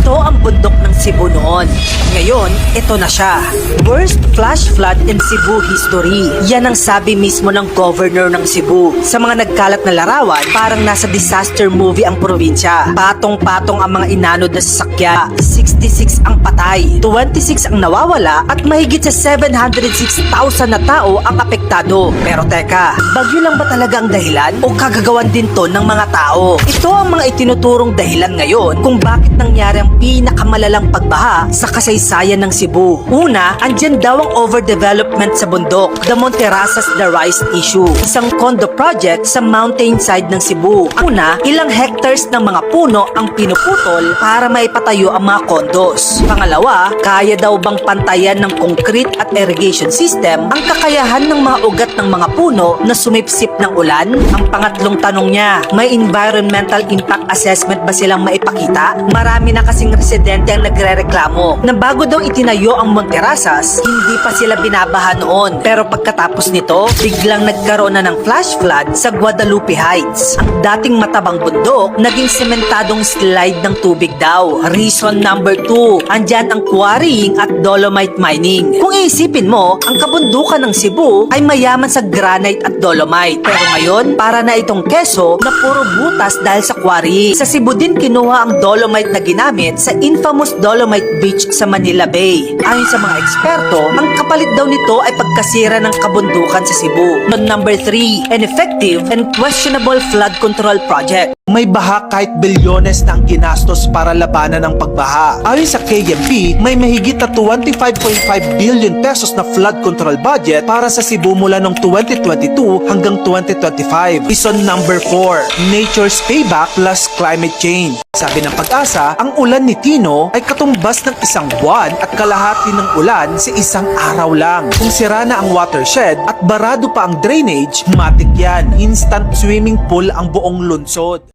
Ito ang bundok ng Cebu noon. Ngayon, ito na siya. Worst flash flood in Cebu history. Yan ang sabi mismo ng governor ng Cebu. Sa mga nagkalat na larawan, parang nasa disaster movie ang probinsya. Patong-patong ang mga inanod na sasakyan. 66 ang patay, 26 ang nawawala at mahigit sa 706,000 na tao ang apektado. Pero teka, bagyo lang ba talaga ang dahilan o kagagawan din to ng mga tao? Ito ang mga itinuturong dahilan ngayon kung bakit nangyari ang pinakamalalang pagbaha sa kasaysayan ng Cebu. Una, andyan daw ang overdevelopment sa bundok, the Monterasas the Rice issue, isang condo project sa mountainside ng Cebu. Una, ilang hectares ng mga puno ang pinuputol para maipatayo ang mga condos. Pangalawa, kaya daw bang pantayan ng concrete at irrigation system ang kakayahan ng mga ugat ng mga puno na sumipsip ng ulan? Ang pangatlong tanong niya, may environmental impact assessment ba silang maipakita? Marami na kasing residente ang nagrereklamo na bago daw itinayo ang Monterasas, hindi pa sila binabaha noon. Pero pagkatapos nito, biglang nagkaroon na ng flash flood sa Guadalupe Heights. Ang dating matabang bundok, naging sementadong slide ng tubig daw. Reason number 2, andyan ang quarrying at dolomite mining. Kung iisipin mo, ang kabundukan ng Cebu ay mayaman sa granite at dolomite. Pero ngayon, para na itong keso na puro butas dahil sa quarry. Sa Cebu din kinuha ang dolomite na ginamit sa infamous Dolomite Beach sa Manila Bay. Ayon sa mga eksperto, ang kapalit daw nito ay pagkasira ng kabundukan sa Cebu. Number 3, ineffective and questionable flood control project. May baha kahit bilyones na ang ginastos para labanan ng pagbaha. Ayon sa KMP, may mahigit na 25.5 billion pesos na flood control budget para sa Cebu mula noong 2022 hanggang 2025. Reason number 4, nature's payback plus climate change. Sabi ng Pag-asa, ang ulan ni Tino ay katumbas ng isang buwan at kalahati ng ulan sa isang araw lang. Kung sira na ang watershed at barado pa ang drainage, matik yan. Instant swimming pool ang buong lungsod.